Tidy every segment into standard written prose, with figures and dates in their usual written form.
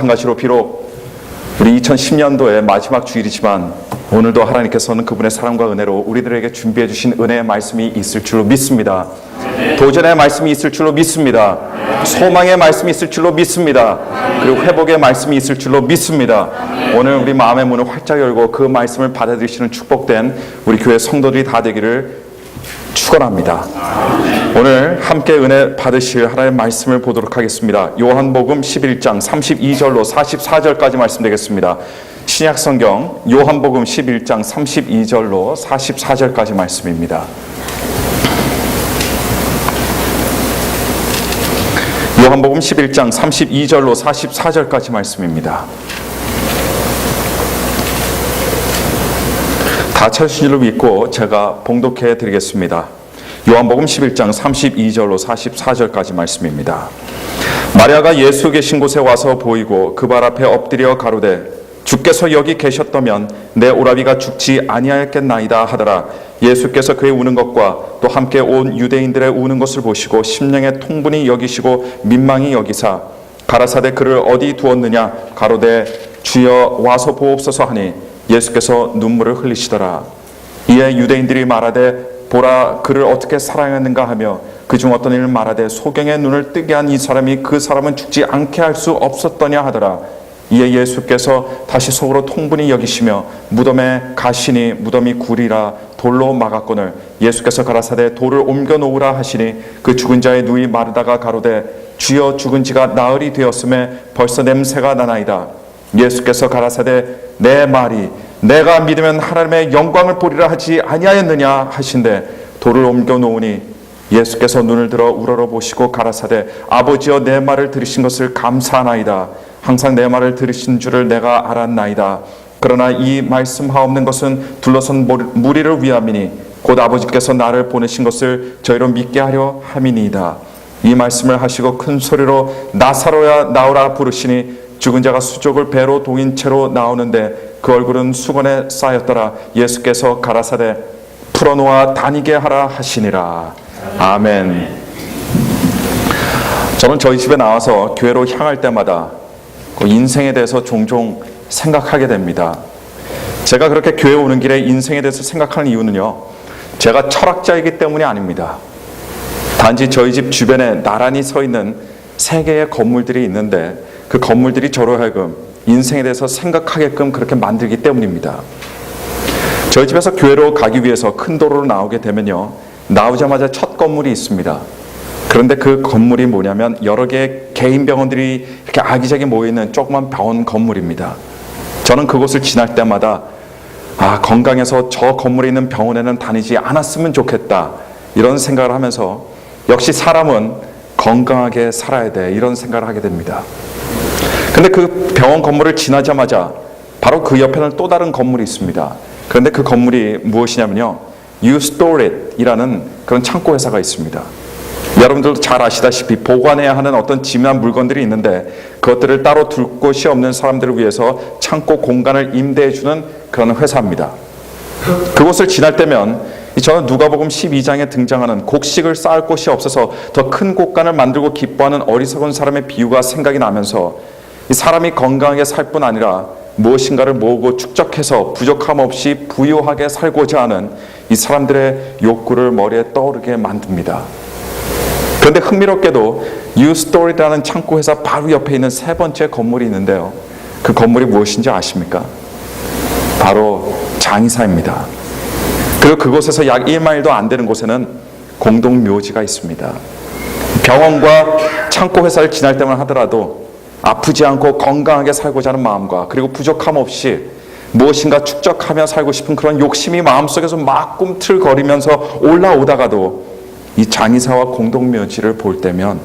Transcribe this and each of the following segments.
마찬가지로 비록 우리 2010년도의 마지막 주일이지만 오늘도 하나님께서는 그분의 사랑과 은혜로 우리들에게 준비해 주신 은혜의 말씀이 있을 줄로 믿습니다. 도전의 말씀이 있을 줄로 믿습니다. 소망의 말씀이 있을 줄로 믿습니다. 그리고 회복의 말씀이 있을 줄로 믿습니다. 오늘 우리 마음의 문을 활짝 열고 그 말씀을 받아들이시는 축복된 우리 교회 성도들이 다 되기를 축원합니다. 오늘 함께 은혜 받으실 하나님의 말씀을 보도록 하겠습니다. 요한복음 11장 32절로 44절까지 말씀되겠습니다. 신약성경 요한복음 11장 32절로 44절까지 말씀입니다. 요한복음 11장 32절로 44절까지 말씀입니다. 다 찾으신 줄로 믿고 제가 봉독해 드리겠습니다. 요한복음 11장 32절로 44절까지 말씀입니다. 마리아가 예수 계신 곳에 와서 보이고 그 발 앞에 엎드려 가로되 주께서 여기 계셨다면 내 오라비가 죽지 아니하였겠나이다 하더라. 예수께서 그의 우는 것과 또 함께 온 유대인들의 우는 것을 보시고 심령의 통분이 여기시고 민망히 여기사 가라사대 그를 어디 두었느냐 가로되 주여 와서 보옵소서 하니 예수께서 눈물을 흘리시더라. 이에 유대인들이 말하되 보라 그를 어떻게 사랑했는가 하며 그중 어떤 이는 말하되 소경의 눈을 뜨게 한 이 사람이 그 사람은 죽지 않게 할 수 없었더냐 하더라. 이에 예수께서 다시 속으로 통분히 여기시며 무덤에 가시니 무덤이 굴이라 돌로 막았거늘 예수께서 가라사대 돌을 옮겨 놓으라 하시니 그 죽은 자의 누이 마르다가 가로되 주여 죽은 지가 나흘이 되었음에 벌써 냄새가 나나이다. 예수께서 가라사대 내 말이 내가 믿으면 하나님의 영광을 보리라 하지 아니하였느냐 하신대 돌을 옮겨 놓으니 예수께서 눈을 들어 우러러 보시고 가라사대 아버지여 내 말을 들으신 것을 감사하나이다. 항상 내 말을 들으신 줄을 내가 알았나이다. 그러나 이 말씀하옵는 것은 둘러선 무리를 위함이니 곧 아버지께서 나를 보내신 것을 저희로 믿게 하려 함이니이다. 이 말씀을 하시고 큰 소리로 나사로야 나오라 부르시니 죽은 자가 수족을 배로 동인 채로 나오는데 그 얼굴은 수건에 쌓였더라. 예수께서 가라사대 풀어놓아 다니게 하라 하시니라. 아멘. 저는 저희 집에 나와서 교회로 향할 때마다 인생에 대해서 종종 생각하게 됩니다. 제가 그렇게 교회 오는 길에 인생에 대해서 생각하는 이유는요, 제가 철학자이기 때문이 아닙니다. 단지 저희 집 주변에 나란히 서 있는 3개의 건물들이 있는데 그 건물들이 저로 하여금 인생에 대해서 생각하게끔 그렇게 만들기 때문입니다. 저희 집에서 교회로 가기 위해서 큰 도로로 나오게 되면요, 나오자마자 첫 건물이 있습니다. 그런데 그 건물이 뭐냐면 여러 개의 개인 병원들이 이렇게 아기자기 모여있는 조그만 병원 건물입니다. 저는 그곳을 지날 때마다 건강해서 저 건물에 있는 병원에는 다니지 않았으면 좋겠다 이런 생각을 하면서 역시 사람은 건강하게 살아야 돼 이런 생각을 하게 됩니다. 근데 그 병원 건물을 지나자마자 바로 그 옆에는 또 다른 건물이 있습니다. 그런데 그 건물이 무엇이냐면요, You Store It 이라는 그런 창고 회사가 있습니다. 여러분들도 잘 아시다시피 보관해야 하는 어떤 지난 물건들이 있는데 그것들을 따로 둘 곳이 없는 사람들을 위해서 창고 공간을 임대해주는 그런 회사입니다. 그곳을 지날 때면 저는 누가복음 12장에 등장하는 곡식을 쌓을 곳이 없어서 더 큰 곡간을 만들고 기뻐하는 어리석은 사람의 비유가 생각이 나면서 이 사람이 건강하게 살 뿐 아니라 무엇인가를 모으고 축적해서 부족함 없이 부유하게 살고자 하는 이 사람들의 욕구를 머리에 떠오르게 만듭니다. 그런데 흥미롭게도 U-Store라는 창고 회사 바로 옆에 있는 3번째 건물이 있는데요, 그 건물이 무엇인지 아십니까? 바로 장의사입니다. 그리고 그곳에서 약 1마일도 안 되는 곳에는 공동묘지가 있습니다. 병원과 창고 회사를 지날 때만 하더라도 아프지 않고 건강하게 살고자 하는 마음과 그리고 부족함 없이 무엇인가 축적하며 살고 싶은 그런 욕심이 마음속에서 막 꿈틀거리면서 올라오다가도 이 장의사와 공동묘지를 볼 때면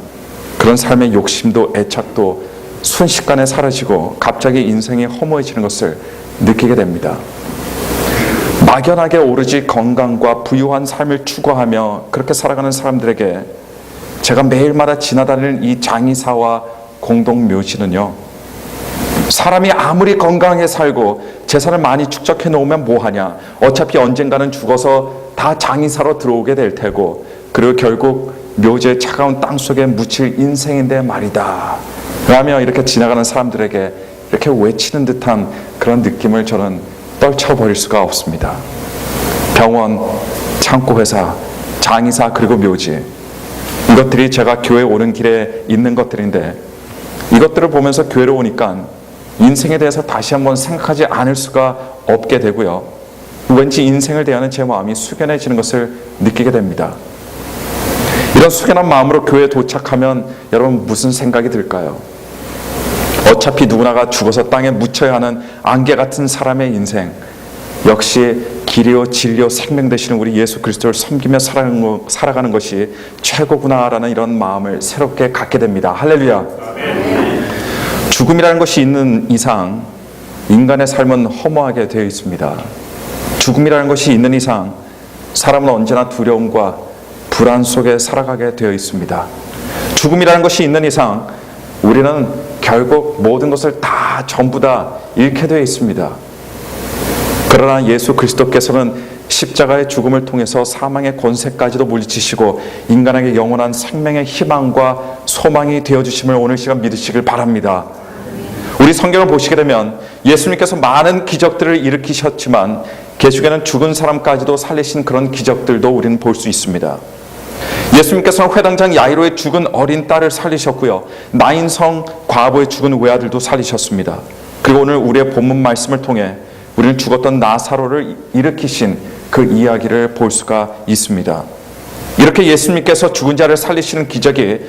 그런 삶의 욕심도 애착도 순식간에 사라지고 갑자기 인생이 허무해지는 것을 느끼게 됩니다. 막연하게 오로지 건강과 부유한 삶을 추구하며 그렇게 살아가는 사람들에게 제가 매일마다 지나다니는 이 장의사와 공동묘지는요, 사람이 아무리 건강하게 살고 재산을 많이 축적해 놓으면 뭐하냐, 어차피 언젠가는 죽어서 다 장의사로 들어오게 될 테고 그리고 결국 묘지의 차가운 땅속에 묻힐 인생인데 말이다 라며 이렇게 지나가는 사람들에게 이렇게 외치는 듯한 그런 느낌을 저는 떨쳐버릴 수가 없습니다. 병원, 창고 회사, 장의사, 그리고 묘지, 이것들이 제가 교회 오는 길에 있는 것들인데, 이것들을 보면서 교회로 오니까 인생에 대해서 다시 한번 생각하지 않을 수가 없게 되고요, 왠지 인생을 대하는 제 마음이 숙연해지는 것을 느끼게 됩니다. 이런 숙연한 마음으로 교회에 도착하면 여러분 무슨 생각이 들까요? 어차피 누구나가 죽어서 땅에 묻혀야 하는 안개 같은 사람의 인생, 역시 길이요 진리요 생명 되시는 우리 예수 그리스도를 섬기며 살아가는 것이 최고구나라는 이런 마음을 새롭게 갖게 됩니다. 할렐루야. 죽음이라는 것이 있는 이상 인간의 삶은 허무하게 되어 있습니다. 죽음이라는 것이 있는 이상 사람은 언제나 두려움과 불안 속에 살아가게 되어 있습니다. 죽음이라는 것이 있는 이상 우리는 결국 모든 것을 다 전부 다 잃게 되어 있습니다. 그러나 예수 그리스도께서는 십자가의 죽음을 통해서 사망의 권세까지도 물리치시고 인간에게 영원한 생명의 희망과 소망이 되어주심을 오늘 시간 믿으시길 바랍니다. 우리 성경을 보시게 되면 예수님께서 많은 기적들을 일으키셨지만 계속에는 죽은 사람까지도 살리신 그런 기적들도 우리는 볼 수 있습니다. 예수님께서는 회당장 야이로의 죽은 어린 딸을 살리셨고요, 나인성 과부의 죽은 외아들도 살리셨습니다. 그리고 오늘 우리의 본문 말씀을 통해 우리는 죽었던 나사로를 일으키신 그 이야기를 볼 수가 있습니다. 이렇게 예수님께서 죽은 자를 살리시는 기적이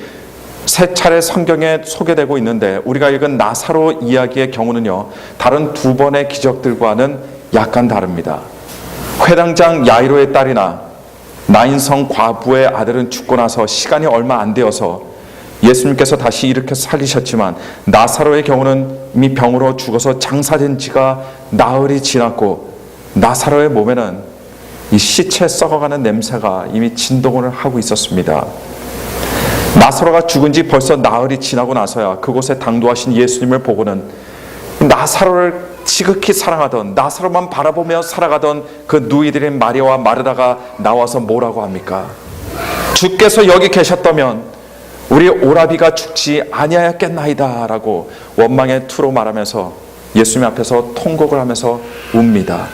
세 차례 성경에 소개되고 있는데, 우리가 읽은 나사로 이야기의 경우는요, 다른 두 번의 기적들과는 약간 다릅니다. 회당장 야이로의 딸이나 나인성 과부의 아들은 죽고 나서 시간이 얼마 안 되어서 예수님께서 다시 일으켜 살리셨지만, 나사로의 경우는 이미 병으로 죽어서 장사된 지가 나흘이 지났고 나사로의 몸에는 이 시체 썩어가는 냄새가 이미 진동을 하고 있었습니다. 나사로가 죽은 지 벌써 나흘이 지나고 나서야 그곳에 당도하신 예수님을 보고는 나사로를 지극히 사랑하던, 나사로만 바라보며 살아가던 그 누이들인 마리아와 마르다가 나와서 뭐라고 합니까? 주께서 여기 계셨다면 우리 오라비가 죽지 아니하였겠나이다 라고 원망의 투로 말하면서 예수님 앞에서 통곡을 하면서 웁니다.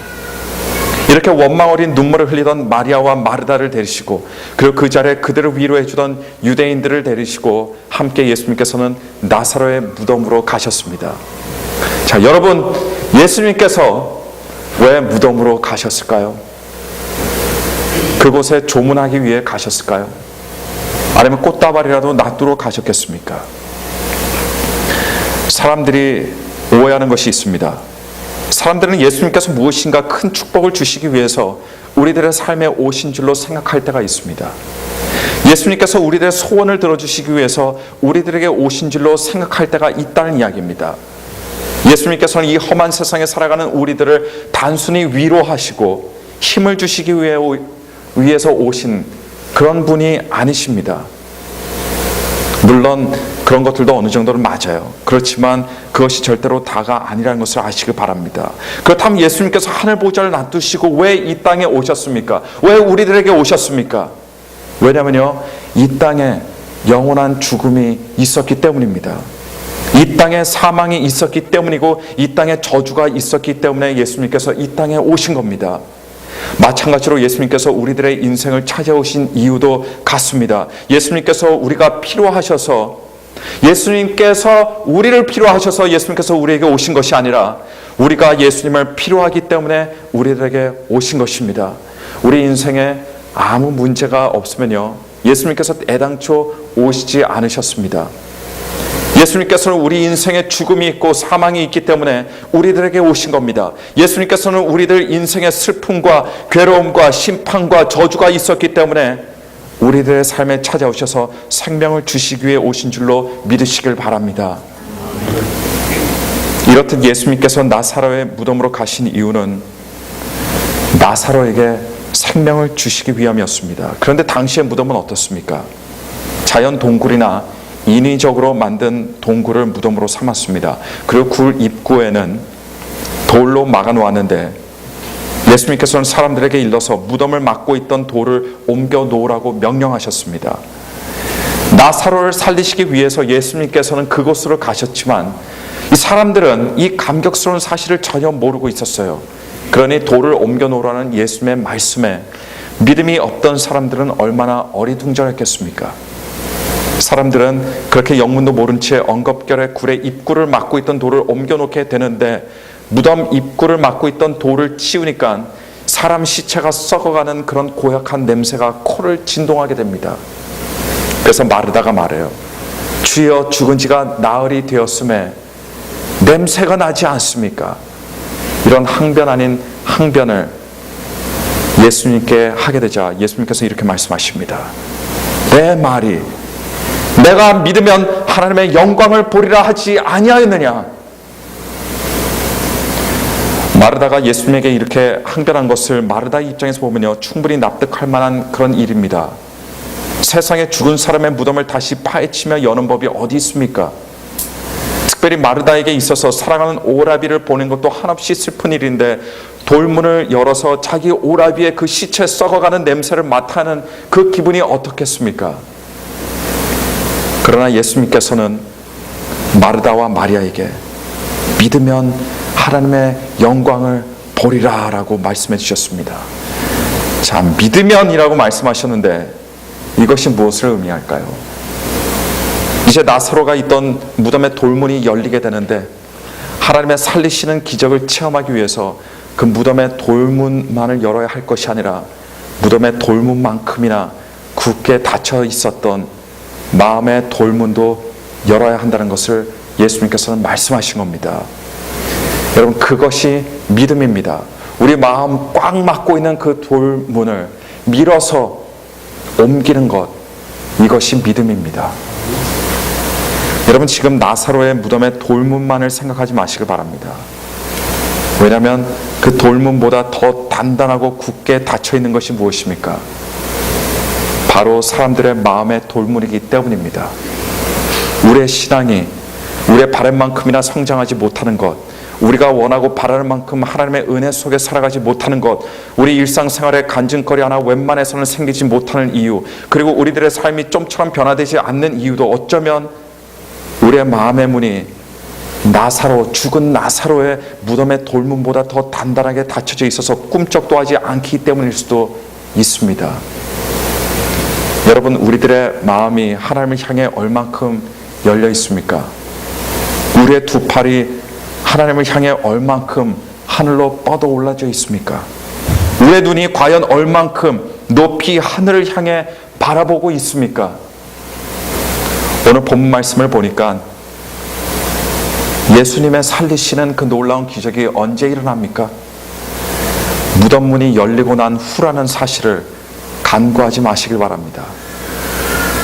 이렇게 원망 어린 눈물을 흘리던 마리아와 마르다를 데리시고, 그리고 그 자리에 그들을 위로해 주던 유대인들을 데리시고 함께 예수님께서는 나사로의 무덤으로 가셨습니다. 자, 여러분, 예수님께서 왜 무덤으로 가셨을까요? 그곳에 조문하기 위해 가셨을까요? 아니면 꽃다발이라도 놔두러 가셨겠습니까? 사람들이 오해하는 것이 있습니다. 사람들은 예수님께서 무엇인가 큰 축복을 주시기 위해서 우리들의 삶에 오신 줄로 생각할 때가 있습니다. 예수님께서 우리들의 소원을 들어주시기 위해서 우리들에게 오신 줄로 생각할 때가 있다는 이야기입니다. 예수님께서는 이 험한 세상에 살아가는 우리들을 단순히 위로하시고 힘을 주시기 위해서 오신 그런 분이 아니십니다. 물론 그런 것들도 어느 정도는 맞아요. 그렇지만 그것이 절대로 다가 아니라는 것을 아시기 바랍니다. 그렇다면 예수님께서 하늘 보좌를 놔두시고 왜 이 땅에 오셨습니까? 왜 우리들에게 오셨습니까? 왜냐면요, 이 땅에 영원한 죽음이 있었기 때문입니다. 이 땅에 사망이 있었기 때문이고 이 땅에 저주가 있었기 때문에 예수님께서 이 땅에 오신 겁니다. 마찬가지로 예수님께서 우리들의 인생을 찾아오신 이유도 같습니다. 예수님께서 우리가 필요하셔서, 예수님께서 우리를 필요하셔서 예수님께서 우리에게 오신 것이 아니라 우리가 예수님을 필요하기 때문에 우리들에게 오신 것입니다. 우리 인생에 아무 문제가 없으면요, 예수님께서 애당초 오시지 않으셨습니다. 예수님께서는 우리 인생에 죽음이 있고 사망이 있기 때문에 우리들에게 오신 겁니다. 예수님께서는 우리들 인생의 슬픔과 괴로움과 심판과 저주가 있었기 때문에 우리들의 삶에 찾아오셔서 생명을 주시기 위해 오신 줄로 믿으시길 바랍니다. 이렇듯 예수님께서 나사로의 무덤으로 가신 이유는 나사로에게 생명을 주시기 위함이었습니다. 그런데 당시의 무덤은 어떻습니까? 자연 동굴이나 인위적으로 만든 동굴을 무덤으로 삼았습니다. 그리고 굴 입구에는 돌로 막아 놓았는데 예수님께서는 사람들에게 일러서 무덤을 막고 있던 돌을 옮겨 놓으라고 명령하셨습니다. 나사로를 살리시기 위해서 예수님께서는 그곳으로 가셨지만 이 사람들은 이 감격스러운 사실을 전혀 모르고 있었어요. 그러니 돌을 옮겨 놓으라는 예수님의 말씀에 믿음이 없던 사람들은 얼마나 어리둥절했겠습니까? 사람들은 그렇게 영문도 모른 채 엉겁결에 굴의 입구를 막고 있던 돌을 옮겨 놓게 되는데 무덤 입구를 막고 있던 돌을 치우니까 사람 시체가 썩어가는 그런 고약한 냄새가 코를 진동하게 됩니다. 그래서 마르다가 말해요. 주여, 죽은 지가 나흘이 되었음에 냄새가 나지 않습니까? 이런 항변 아닌 항변을 예수님께 하게 되자 예수님께서 이렇게 말씀하십니다. 내 말이 내가 믿으면 하나님의 영광을 보리라 하지 아니하였느냐? 마르다가 예수님에게 이렇게 항변한 것을 마르다의 입장에서 보면요, 충분히 납득할 만한 그런 일입니다. 세상에 죽은 사람의 무덤을 다시 파헤치며 여는 법이 어디 있습니까? 특별히 마르다에게 있어서 사랑하는 오라비를 보낸 것도 한없이 슬픈 일인데 돌문을 열어서 자기 오라비의 그 시체 썩어가는 냄새를 맡아는 그 기분이 어떻겠습니까? 그러나 예수님께서는 마르다와 마리아에게 믿으면 하나님의 영광을 보리라 라고 말씀해 주셨습니다. 자, 믿으면이라고 말씀하셨는데 이것이 무엇을 의미할까요? 이제 나사로가 있던 무덤의 돌문이 열리게 되는데 하나님의 살리시는 기적을 체험하기 위해서 그 무덤의 돌문만을 열어야 할 것이 아니라 무덤의 돌문만큼이나 굳게 닫혀 있었던 마음의 돌문도 열어야 한다는 것을 예수님께서는 말씀하신 겁니다. 여러분, 그것이 믿음입니다. 우리 마음 꽉 막고 있는 그 돌문을 밀어서 옮기는 것, 이것이 믿음입니다. 여러분, 지금 나사로의 무덤의 돌문만을 생각하지 마시길 바랍니다. 왜냐하면 그 돌문보다 더 단단하고 굳게 닫혀 있는 것이 무엇입니까? 바로 사람들의 마음의 돌문이기 때문입니다. 우리의 신앙이 우리의 바람만큼이나 성장하지 못하는 것, 우리가 원하고 바라는 만큼 하나님의 은혜 속에 살아가지 못하는 것, 우리 일상생활에 간증거리 하나 웬만해서는 생기지 못하는 이유, 그리고 우리들의 삶이 좀처럼 변화되지 않는 이유도 어쩌면 우리의 마음의 문이 나사로, 죽은 나사로의 무덤의 돌문보다 더 단단하게 닫혀져 있어서 꿈쩍도 하지 않기 때문일 수도 있습니다. 여러분, 우리들의 마음이 하나님을 향해 얼만큼 열려 있습니까? 우리의 두 팔이 하나님을 향해 얼만큼 하늘로 뻗어 올라져 있습니까? 우리의 눈이 과연 얼만큼 높이 하늘을 향해 바라보고 있습니까? 오늘 본문 말씀을 보니까 예수님의 살리시는 그 놀라운 기적이 언제 일어납니까? 무덤 문이 열리고 난 후라는 사실을 간과하지 마시길 바랍니다.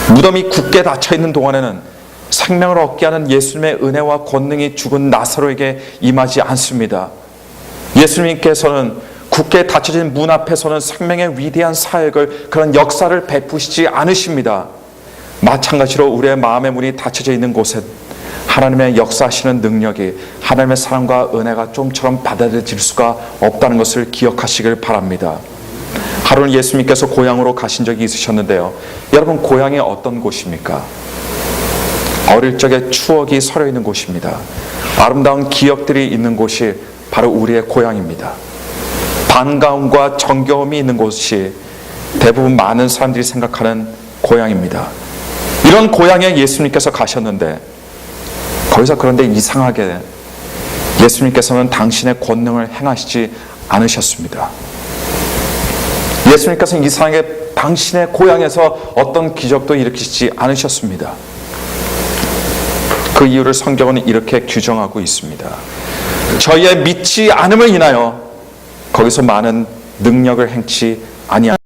무덤이 굳게 닫혀 있는 동안에는 생명을 얻게 하는 예수님의 은혜와 권능이 죽은 나사로에게 임하지 않습니다. 예수님께서는 굳게 닫혀진 문 앞에서는 생명의 위대한 사역을, 그런 역사를 베푸시지 않으십니다. 마찬가지로 우리의 마음의 문이 닫혀져 있는 곳에 하나님의 역사하시는 능력이, 하나님의 사랑과 은혜가 좀처럼 받아들여질 수가 없다는 것을 기억하시길 바랍니다. 하루는 예수님께서 고향으로 가신 적이 있으셨는데요. 여러분, 고향이 어떤 곳입니까? 어릴 적의 추억이 서려 있는 곳입니다. 아름다운 기억들이 있는 곳이 바로 우리의 고향입니다. 반가움과 정겨움이 있는 곳이 대부분 많은 사람들이 생각하는 고향입니다. 이런 고향에 예수님께서 가셨는데 거기서 그런데 이상하게 예수님께서는 당신의 권능을 행하시지 않으셨습니다. 예수님께서는 이상하게 당신의 고향에서 어떤 기적도 일으키지 않으셨습니다. 그 이유를 성경은 이렇게 규정하고 있습니다. 저희의 믿지 않음을 인하여 거기서 많은 능력을 행치 아니하셨습니다.